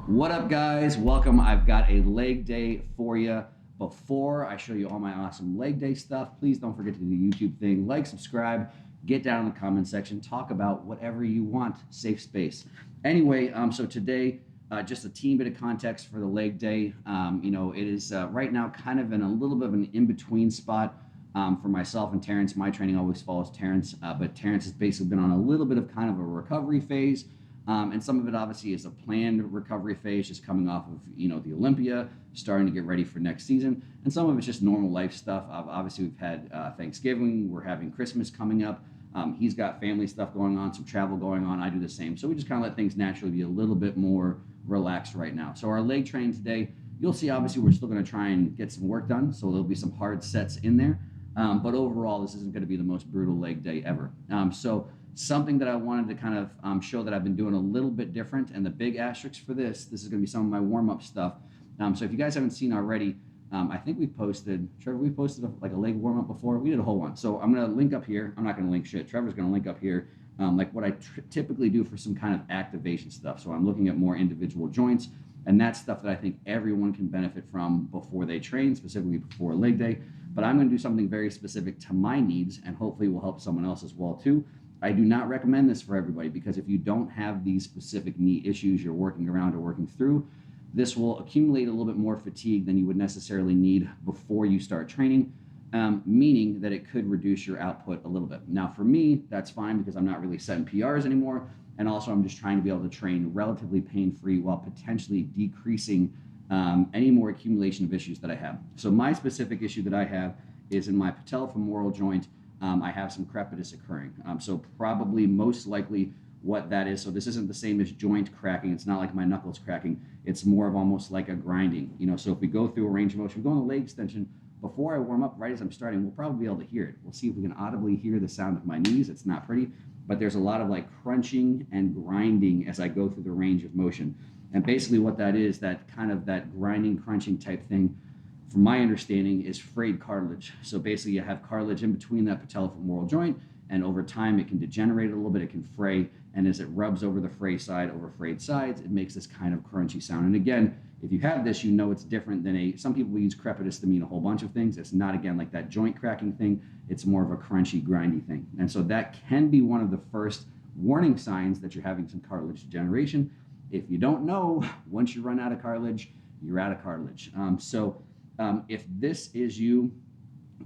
What up, guys? Welcome. I've got a leg day for you. Before I show you all my awesome leg day stuff, please don't forget to do the YouTube thing. Like, subscribe, get down in the comment section, talk about whatever you want. Safe space. Anyway, so today, just a teeny bit of context for the leg day. It is right now kind of in a little bit of an in-between spot for myself and Terrence. My training always follows Terrence, but Terrence has basically been on a little bit of kind of a recovery phase. And some of it obviously is a planned recovery phase, just coming off of the Olympia, starting to get ready for next season. And some of it's just normal life stuff. Obviously, we've had Thanksgiving. We're having Christmas coming up. He's got family stuff going on, some travel going on. I do the same. So we just kind of let things naturally be a little bit more relaxed right now. So our leg training today, you'll see obviously we're still going to try and get some work done. So there'll be some hard sets in there. But overall, this isn't going to be the most brutal leg day ever. Something that I wanted to kind of show that I've been doing a little bit different, and the big asterisk for this is going to be some of my warm-up stuff. So if you guys haven't seen already, I think Trevor, we posted like a leg warm-up before. We did a whole one. So I'm going to link up here. I'm not going to link shit. Trevor's going to link up here, like what I typically do for some kind of activation stuff. So I'm looking at more individual joints, and that's stuff that I think everyone can benefit from before they train, specifically before a leg day. But I'm going to do something very specific to my needs, and hopefully will help someone else as well too. I do not recommend this for everybody, because if you don't have these specific knee issues you're working around or working through, this will accumulate a little bit more fatigue than you would necessarily need before you start training, meaning that it could reduce your output a little bit. Now, for me, that's fine because I'm not really setting PRs anymore, and also I'm just trying to be able to train relatively pain-free while potentially decreasing any more accumulation of issues that I have. So my specific issue that I have is in my patellofemoral joint. I have some crepitus occurring. So probably most likely what that is. So this isn't the same as joint cracking. It's not like my knuckles cracking. It's more of almost like a grinding. So if we go through a range of motion, we go on a leg extension, before I warm up, right as I'm starting, we'll probably be able to hear it. We'll see if we can audibly hear the sound of my knees. It's not pretty, but there's a lot of like crunching and grinding as I go through the range of motion. And basically what that is, that kind of that grinding, crunching type thing, from my understanding, is frayed cartilage. So basically you have cartilage in between that patellofemoral joint, and over time it can degenerate a little bit, it can fray, and as it rubs over the frayed sides, it makes this kind of crunchy sound. And again, if you have this, it's different than some people use crepitus to mean a whole bunch of things. It's not, again, like that joint cracking thing. It's more of a crunchy, grindy thing. And so that can be one of the first warning signs that you're having some cartilage degeneration. If you don't know, once you run out of cartilage, you're out of cartilage. If this is you,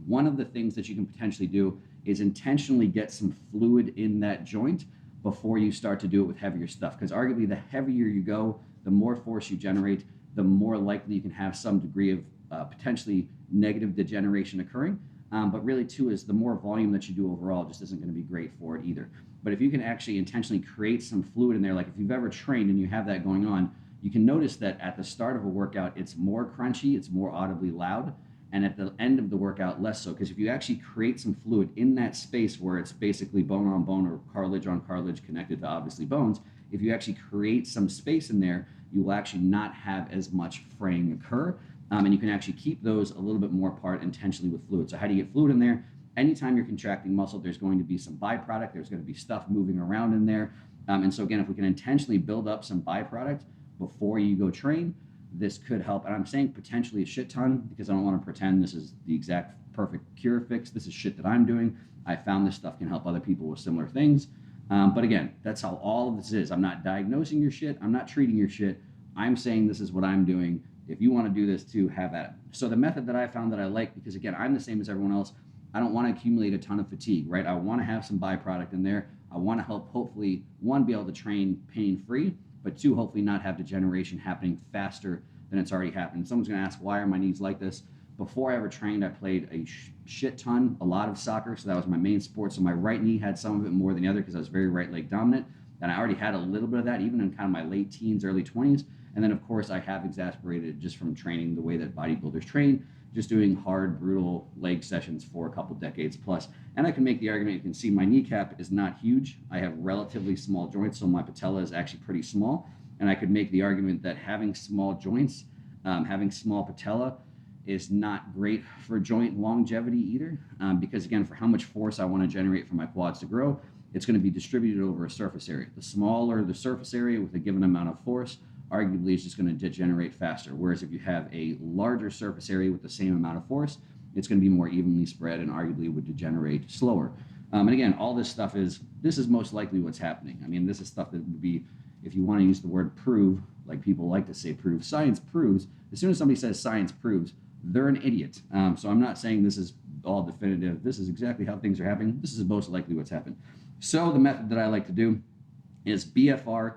one of the things that you can potentially do is intentionally get some fluid in that joint before you start to do it with heavier stuff. Because arguably, the heavier you go, the more force you generate, the more likely you can have some degree of potentially negative degeneration occurring. But really, too, is the more volume that you do overall just isn't going to be great for it either. But if you can actually intentionally create some fluid in there, like if you've ever trained and you have that going on, you can notice that at the start of a workout, it's more crunchy, it's more audibly loud, and at the end of the workout, less so. Because if you actually create some fluid in that space where it's basically bone on bone or cartilage on cartilage connected to obviously bones, if you actually create some space in there, you will actually not have as much fraying occur. And you can actually keep those a little bit more apart intentionally with fluid. So how do you get fluid in there? Anytime you're contracting muscle, there's going to be some byproduct. There's going to be stuff moving around in there. And so again, if we can intentionally build up some byproduct before you go train, this could help. And I'm saying potentially a shit ton because I don't want to pretend this is the exact perfect cure fix. This is shit that I'm doing. I found this stuff can help other people with similar things. But again, that's how all of this is. I'm not diagnosing your shit. I'm not treating your shit. I'm saying this is what I'm doing. If you want to do this too, have at it. So the method that I found that I like, because again, I'm the same as everyone else. I don't want to accumulate a ton of fatigue, right? I want to have some byproduct in there. I want to help, hopefully, one, be able to train pain-free, but two, hopefully not have degeneration happening faster than it's already happened. Someone's going to ask, why are my knees like this? Before I ever trained, I played a shit ton, a lot of soccer, so that was my main sport. So my right knee had some of it more than the other because I was very right leg dominant. And I already had a little bit of that even in kind of my late teens, early 20s. And then, of course, I have exacerbated just from training the way that bodybuilders train, just doing hard, brutal leg sessions for a couple decades plus. And I can make the argument, you can see my kneecap is not huge. I have relatively small joints, so my patella is actually pretty small. And I could make the argument that having small joints, having small patella, is not great for joint longevity either. Because, again, for how much force I want to generate for my quads to grow, it's going to be distributed over a surface area. The smaller the surface area with a given amount of force, arguably it's just going to degenerate faster. Whereas if you have a larger surface area with the same amount of force, it's going to be more evenly spread and arguably would degenerate slower. And again, all this stuff this is most likely what's happening. I mean, this is stuff that would be, if you want to use the word prove, like people like to say prove, science proves. As soon as somebody says science proves, they're an idiot. So I'm not saying this is all definitive. This is exactly how things are happening. This is most likely what's happened. So the method that I like to do is BFR.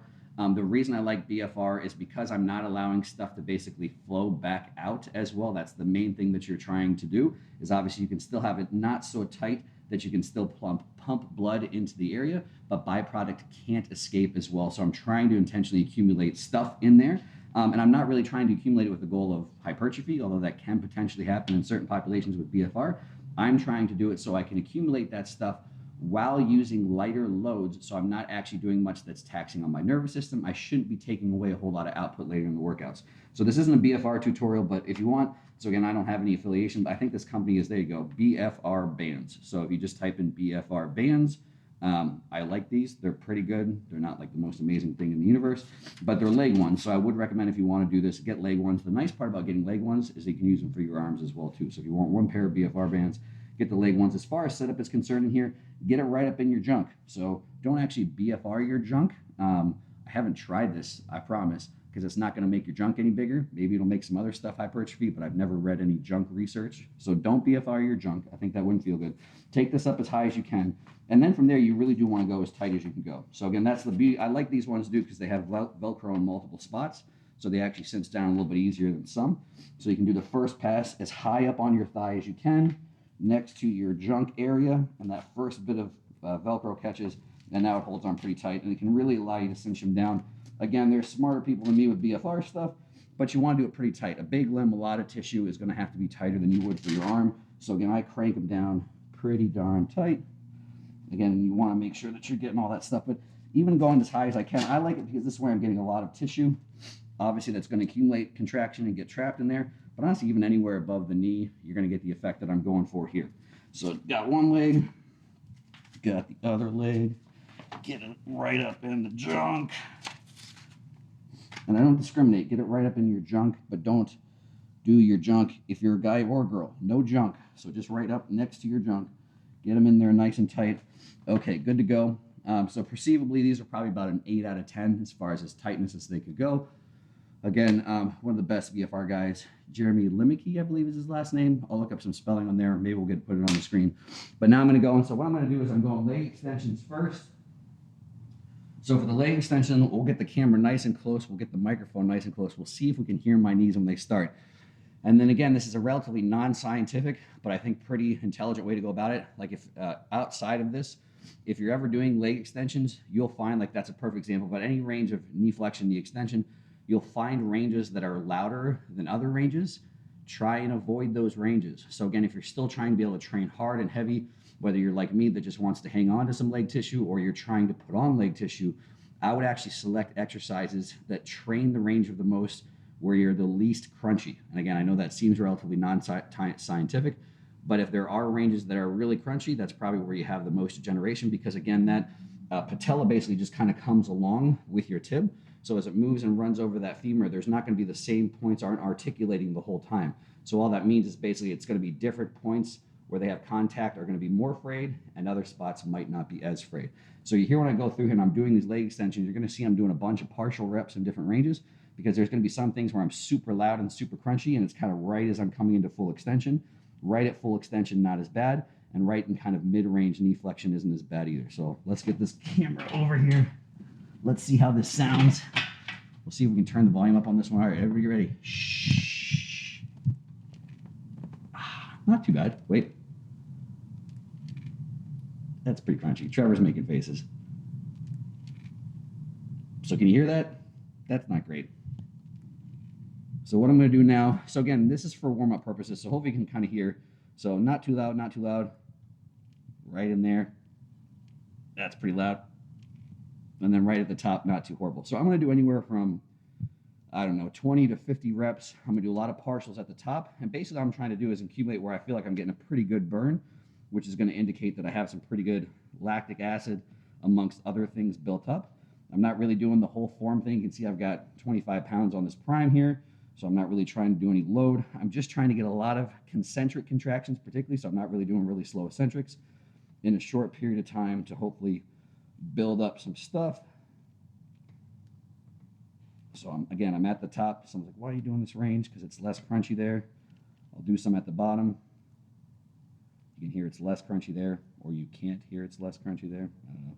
The reason I like BFR is because I'm not allowing stuff to basically flow back out as well. That's the main thing that you're trying to do, is obviously you can still have it not so tight that you can still pump blood into the area, but byproduct can't escape as well. So I'm trying to intentionally accumulate stuff in there. And I'm not really trying to accumulate it with the goal of hypertrophy, although that can potentially happen in certain populations with BFR. I'm trying to do it so I can accumulate that stuff while using lighter loads, so I'm not actually doing much that's taxing on my nervous system. I shouldn't be taking away a whole lot of output later in the workouts. So this isn't a BFR tutorial, but if you want, so again, I don't have any affiliation, but I think this company is, there you go, BFR Bands. So if you just type in BFR Bands, I like these. They're pretty good. They're not like the most amazing thing in the universe, but they're leg ones. So I would recommend, if you want to do this, get leg ones. The nice part about getting leg ones is you can use them for your arms as well too. So if you want one pair of BFR bands, get the leg ones. As far as setup is concerned in here, get it right up in your junk. So don't actually BFR your junk. I haven't tried this, I promise, because it's not going to make your junk any bigger. Maybe it'll make some other stuff hypertrophy, but I've never read any junk research. So don't BFR your junk. I think that wouldn't feel good. Take this up as high as you can. And then from there, you really do want to go as tight as you can go. So again, that's the beauty. I like these ones because they have Velcro in multiple spots. So they actually cinch down a little bit easier than some. So you can do the first pass as high up on your thigh as you can, next to your junk area, and that first bit of Velcro catches, and now it holds on pretty tight, and it can really allow you to cinch them down. Again, there's smarter people than me with BFR stuff, but you want to do it pretty tight. A big limb, a lot of tissue is going to have to be tighter than you would for your arm. So again, I crank them down pretty darn tight. Again, you want to make sure that you're getting all that stuff, but even going as high as I can, I like it because this is where I'm getting a lot of tissue. Obviously, that's going to accumulate contraction and get trapped in there. But honestly, even anywhere above the knee, you're going to get the effect that I'm going for here. So got one leg, got the other leg, get it right up in the junk. And I don't discriminate. Get it right up in your junk, but don't do your junk if you're a guy or a girl. No junk. So just right up next to your junk. Get them in there nice and tight. Okay, good to go. So perceivably, these are probably about an 8 out of 10 as far as tightness as they could go. Again, one of the best BFR guys, Jeremy Limicki, I believe is his last name. I'll look up some spelling on there. Maybe we'll put it on the screen. But now I'm going to go, and so what I'm going to do is I'm going leg extensions first. So for the leg extension, we'll get the camera nice and close. We'll get the microphone nice and close. We'll see if we can hear my knees when they start. And then again, this is a relatively non-scientific, but I think pretty intelligent way to go about it. Like if outside of this, if you're ever doing leg extensions, you'll find, like that's a perfect example, but any range of knee flexion, knee extension, you'll find ranges that are louder than other ranges. Try and avoid those ranges. So again, if you're still trying to be able to train hard and heavy, whether you're like me that just wants to hang on to some leg tissue or you're trying to put on leg tissue, I would actually select exercises that train the range of the most where you're the least crunchy. And again, I know that seems relatively non-scientific, but if there are ranges that are really crunchy, that's probably where you have the most degeneration, because again, that patella basically just kind of comes along with your tib. So as it moves and runs over that femur, there's not going to be the same points aren't articulating the whole time. So all that means is basically it's going to be different points where they have contact are going to be more frayed and other spots might not be as frayed. So you hear when I go through here and I'm doing these leg extensions, you're going to see I'm doing a bunch of partial reps in different ranges, because there's going to be some things where I'm super loud and super crunchy and it's kind of right as I'm coming into full extension. Right at full extension, not as bad, and right in kind of mid-range knee flexion isn't as bad either. So let's get this camera over here. Let's see how this sounds. We'll see if we can turn the volume up on this one. All right, everybody ready? Shh. Not too bad. Wait. That's pretty crunchy. Trevor's making faces. So can you hear that? That's not great. So what I'm going to do now, so again, this is for warm-up purposes, so hopefully you can kind of hear. So not too loud, not too loud. Right in there. That's pretty loud. And then right at the top, not too horrible. So I'm going to do anywhere from, I don't know, 20 to 50 reps. I'm going to do a lot of partials at the top. And basically what I'm trying to do is accumulate where I feel like I'm getting a pretty good burn, which is going to indicate that I have some pretty good lactic acid amongst other things built up. I'm not really doing the whole form thing. You can see I've got 25 pounds on this prime here, so I'm not really trying to do any load. I'm just trying to get a lot of concentric contractions particularly, so I'm not really doing really slow eccentrics in a short period of time to hopefully build up some stuff. So I'm at the top. Someone's like, why are you doing this range? Because it's less crunchy there. I'll do some at the bottom. You can hear it's less crunchy there, or you can't hear it's less crunchy there. I don't know.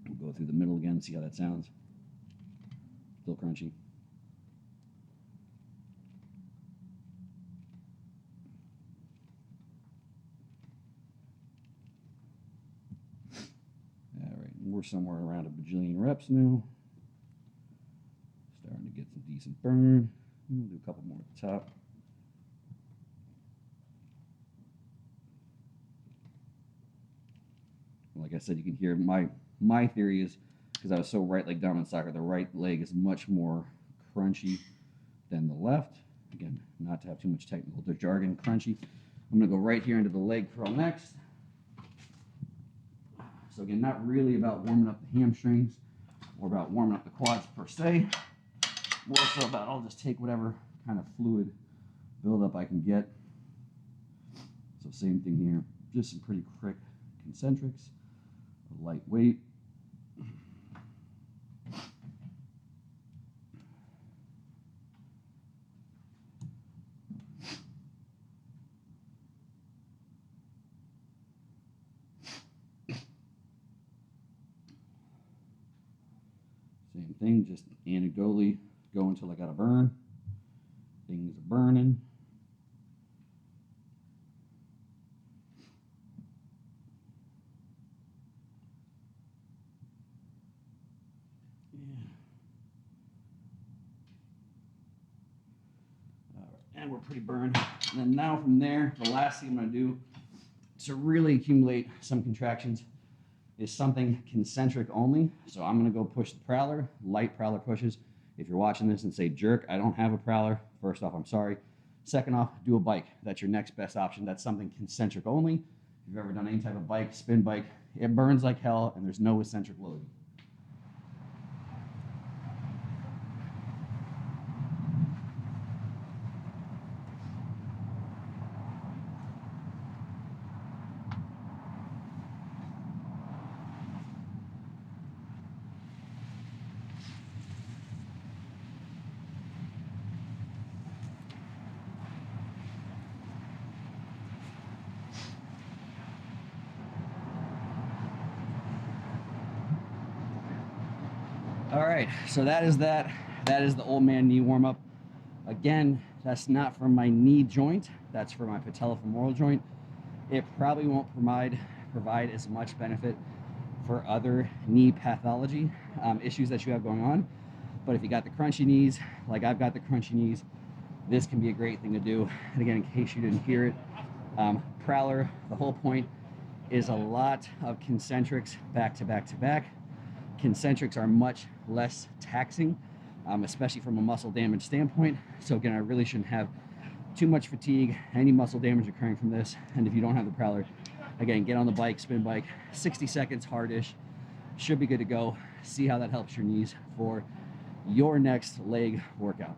We'll go through the middle again, see how that sounds. Still crunchy. All right, we're somewhere around a bajillion reps now. Starting to get some decent burn. We'll do a couple more at the top. Like I said, you can hear my theory is, because I was so right leg dominant soccer, the right leg is much more crunchy than the left. Again, not to have too much technical jargon, crunchy. I'm going to go right here into the leg curl next. So again, not really about warming up the hamstrings or about warming up the quads per se. More so about I'll just take whatever kind of fluid buildup I can get. So same thing here, just some pretty quick concentrics, lightweight. Same thing, just anecdotally go until I got a burn. Things are burning. And we're pretty burned. And then now from there, the last thing I'm going to do to really accumulate some contractions is something concentric only. So I'm going to go push the prowler, light prowler pushes. If you're watching this and say, jerk, I don't have a prowler, first off, I'm sorry. Second off, do a bike. That's your next best option. That's something concentric only. If you've ever done any type of bike, spin bike, it burns like hell and there's no eccentric load. All right, so that is that. That is the old man knee warm up. Again, that's not for my knee joint. That's for my patellofemoral joint. It probably won't provide as much benefit for other knee pathology issues that you have going on. But if you got the crunchy knees, like I've got the crunchy knees, this can be a great thing to do. And again, in case you didn't hear it, prowler, the whole point is a lot of concentrics back to back to back. Concentrics are much less taxing, especially from a muscle damage standpoint. So again, I really shouldn't have too much fatigue, any muscle damage occurring from this. And if you don't have the prowler, again, get on the bike, spin bike, 60 seconds, hard-ish, should be good to go. See how that helps your knees for your next leg workout.